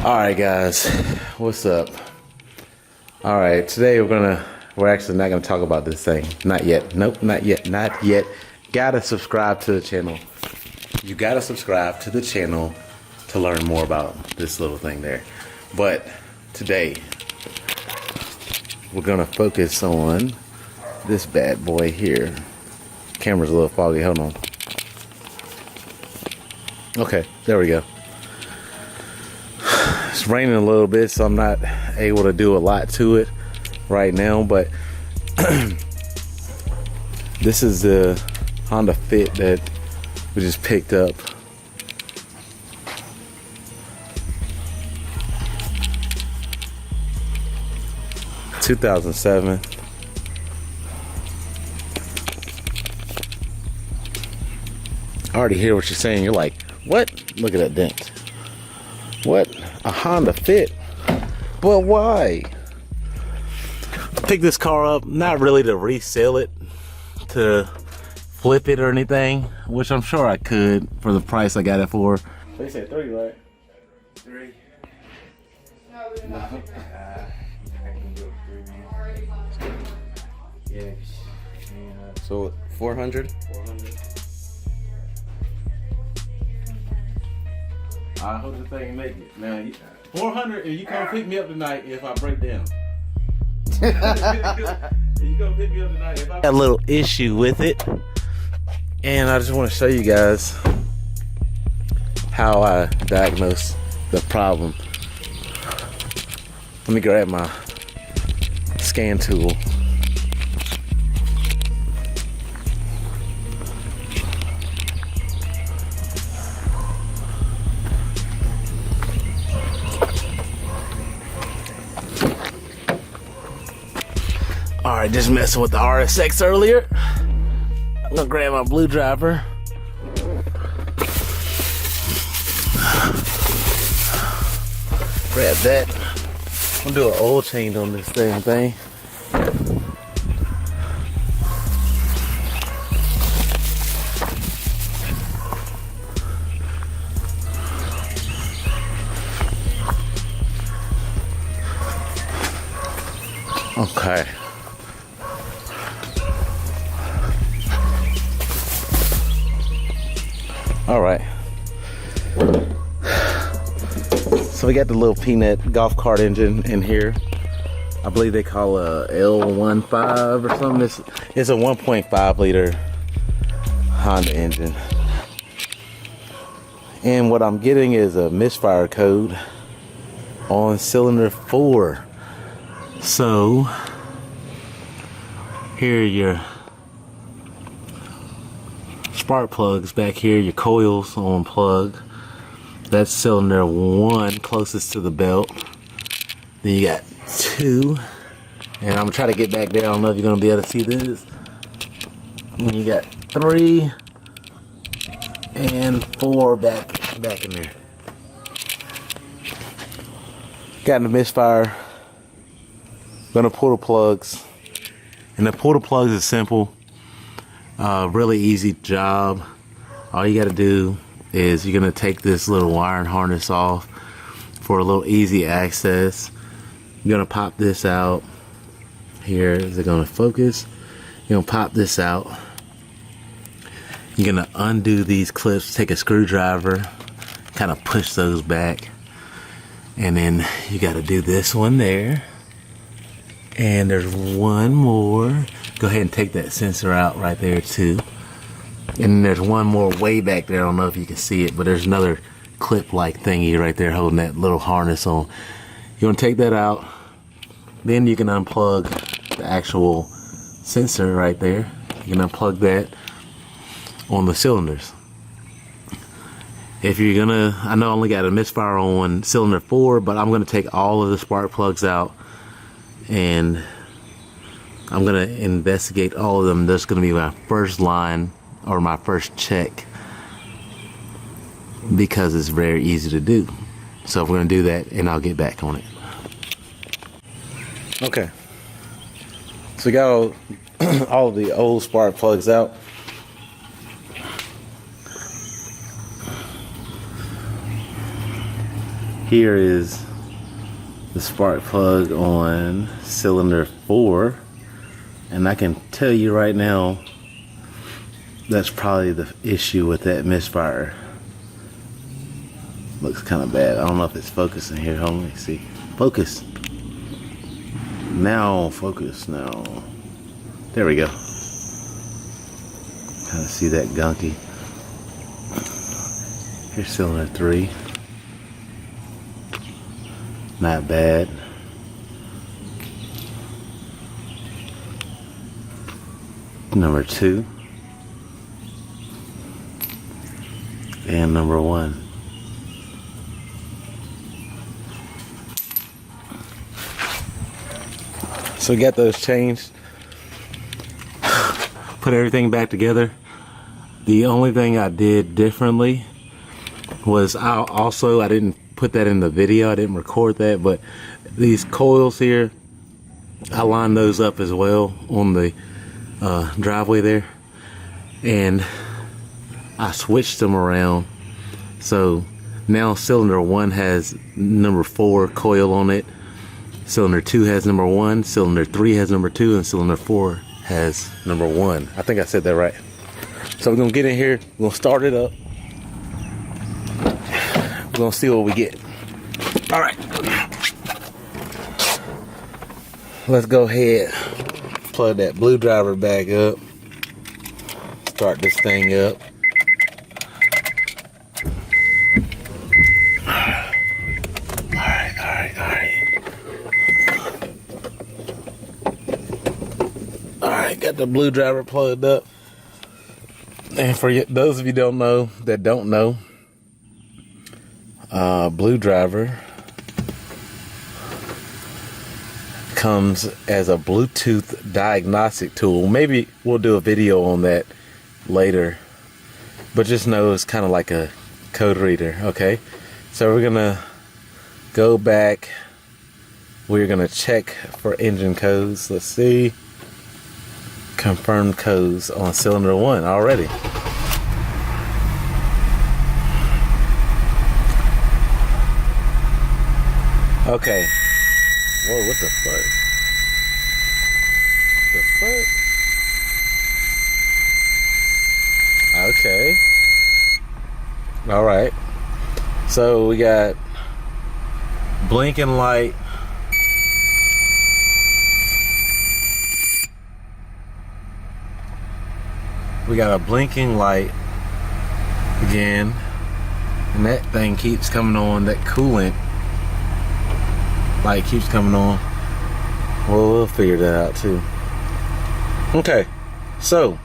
Alright guys, what's up? Alright, today we're actually not gonna talk about this thing. Not yet. Nope, not yet. Not yet. Gotta subscribe to the channel. You gotta subscribe to the channel to learn more about this little thing there. But today we're gonna focus on this bad boy here. Camera's a little foggy, hold on. Okay, there we go. It's raining a little bit, so I'm not able to do a lot to it right now, but this is the Honda Fit that we just picked up. (2007). I already hear what you're saying. You're like, what? Look at that dent. What? A Honda Fit? But why? Pick this car up, not really to resell it, to flip it or anything, which I'm sure I could for the price I got it for. They said 3, right? 3. No. I can do it 3, man. Yeah. So 400? 400. I hope the thing make it. Now, 400 if you come pick me up tonight if I break down. You come pick me up tonight if I got a little issue with it. And I just want to show you guys how I diagnose the problem. Let me grab my scan tool. Alright, just messing with the RSX earlier. I'm gonna grab my blue driver. Grab that. I'm gonna do an oil change on this damn thing. Okay. All right. So we got the little peanut golf cart engine in here. I believe they call a L15 or something. It's a 1.5 liter Honda engine. And what I'm getting is a misfire code on cylinder 4. So here are your spark plugs back here, your coils on plug. That's cylinder 1 closest to the belt. Then you got 2, and I'm gonna try to get back there. I don't know if you're gonna be able to see this. And you got 3 and 4 back in there. Got the misfire. Gonna pull the plugs, and the pull the plugs is simple. Really easy job. All you got to do is you're gonna take this little wiring harness off for a little easy access. You're gonna pop this out here. Is it gonna focus? You're gonna pop this out. You're gonna undo these clips, take a screwdriver, kind of push those back, and then you got to do this one there. And there's one more. Go ahead and take that sensor out right there too. And there's one more way back there. I don't know if you can see it, but there's another clip-like thingy right there holding that little harness on. You want to take that out. Then you can unplug the actual sensor right there. You can unplug that on the cylinders. If you're gonna, I know I only got a misfire on cylinder 4, but I'm gonna take all of the spark plugs out and I'm gonna investigate all of them. That's gonna be my first line or my first check, because it's very easy to do. So we're gonna do that and I'll get back on it. Okay, so we got all of the old spark plugs out. here is the spark plug on cylinder 4, and I can tell you right now that's probably the issue with that misfire. Looks kind of bad. I don't know if it's focusing here. Hold on, let me see. Focus. Now, focus now. There we go. Kind of see that gunky. Here's cylinder 3. Not bad. Number 2. And number 1. So got those changed. Put everything back together. The only thing I did differently was I didn't put that in the video. I didn't record that, but these coils here, I lined those up as well on the driveway there, and I switched them around. So now cylinder 1 has number 4 coil on it, cylinder 2 has number 1, cylinder 3 has number 2, and cylinder 4 has number 1. I think I said that right. So we're gonna get in here, we're gonna start it up, we're gonna see what we get. All right, let's go ahead, plug that blue driver back up, start this thing up. Got the blue driver plugged up. And for those of you that don't know, blue driver comes as a Bluetooth diagnostic tool. Maybe we'll do a video on that later, but just know it's kind of like a code reader. Okay, so we're gonna go back, we're gonna check for engine codes. Let's see. Confirmed codes on cylinder 1 already. Okay. Whoa, what the fuck? The fuck? Okay. Alright. So we got blinking light. We got a blinking light again, and that thing keeps coming on. That coolant light keeps coming on. Well, we'll figure that out too. Okay, so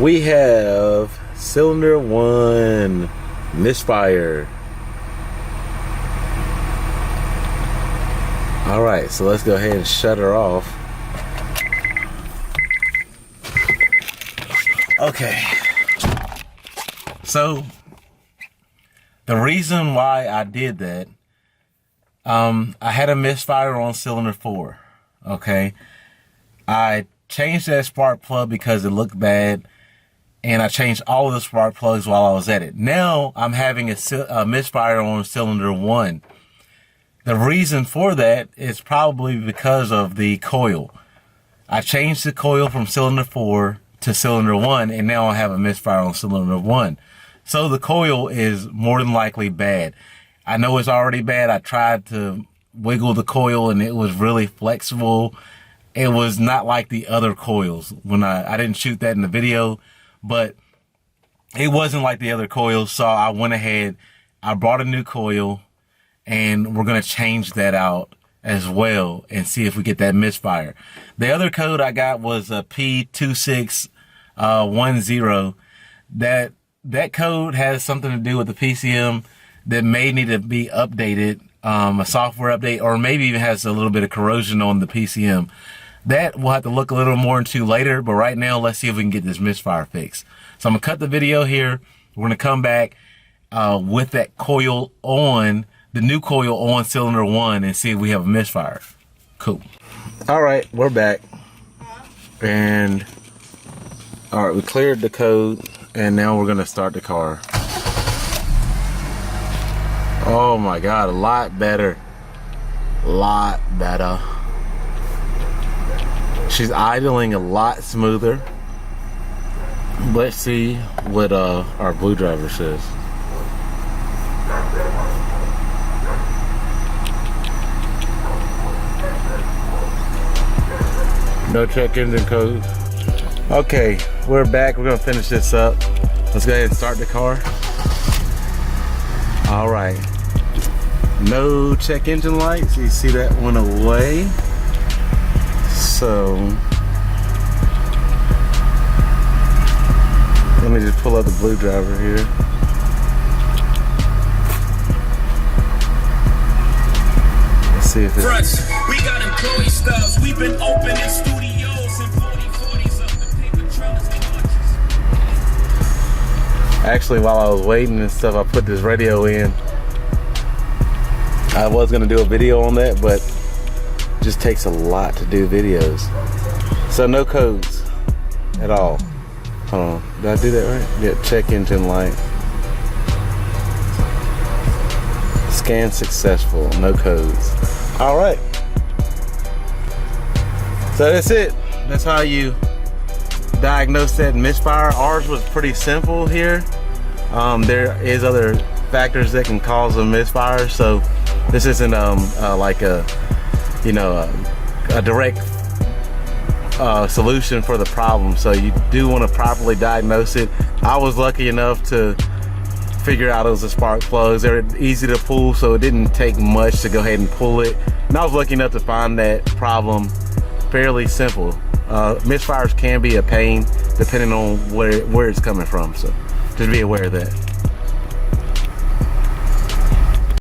we have cylinder 1 misfire. All right, so let's go ahead and shut her off. Okay, so the reason why I did that, I had a misfire on cylinder 4, okay? I changed that spark plug because it looked bad, and I changed all of the spark plugs while I was at it. Now I'm having a misfire on cylinder 1. The reason for that is probably because of the coil. I changed the coil from cylinder 4 to cylinder 1, and now I have a misfire on cylinder 1. So the coil is more than likely bad. I know it's already bad. I tried to wiggle the coil and it was really flexible. It was not like the other coils. When I didn't shoot that in the video, but it wasn't like the other coils. So I went ahead, I brought a new coil, and we're gonna change that out as well and see if we get that misfire. The other code I got was a P2610. That code has something to do with the PCM that may need to be updated, a software update, or maybe even has a little bit of corrosion on the PCM. That we'll have to look a little more into later, but right now let's see if we can get this misfire fixed. So I'm gonna cut the video here. We're gonna come back with that coil on, the new coil on cylinder 1, and see if we have a misfire. Cool. All right, we're back. And all right, we cleared the code, and now we're gonna start the car. Oh my God, a lot better. Lot better. She's idling a lot smoother. Let's see what our blue driver says. No check engine code. Okay, we're back. We're gonna finish this up. Let's go ahead and start the car. All right. No check engine lights. You see that one away. So let me just pull out the blue driver here. Let's see if it's... We got employee stubs. We've been open in studios and 40/40s up the paper trailers and clutches. Actually, while I was waiting and stuff, I put this radio in. I was gonna do a video on that, but it just takes a lot to do videos. So no codes at all. Hold on, did I do that right? Yeah, check engine light. Scan successful, no codes. All right. So that's it. That's how you diagnose that misfire. Ours was pretty simple here. There is other factors that can cause a misfire, so this isn't like a, you know, a direct solution for the problem. So you do want to properly diagnose it. I was lucky enough to figure out it was the spark plugs. They're easy to pull, so it didn't take much to go ahead and pull it. And I was lucky enough to find that problem fairly simple. Misfires can be a pain depending on where it's coming from, so just be aware of that.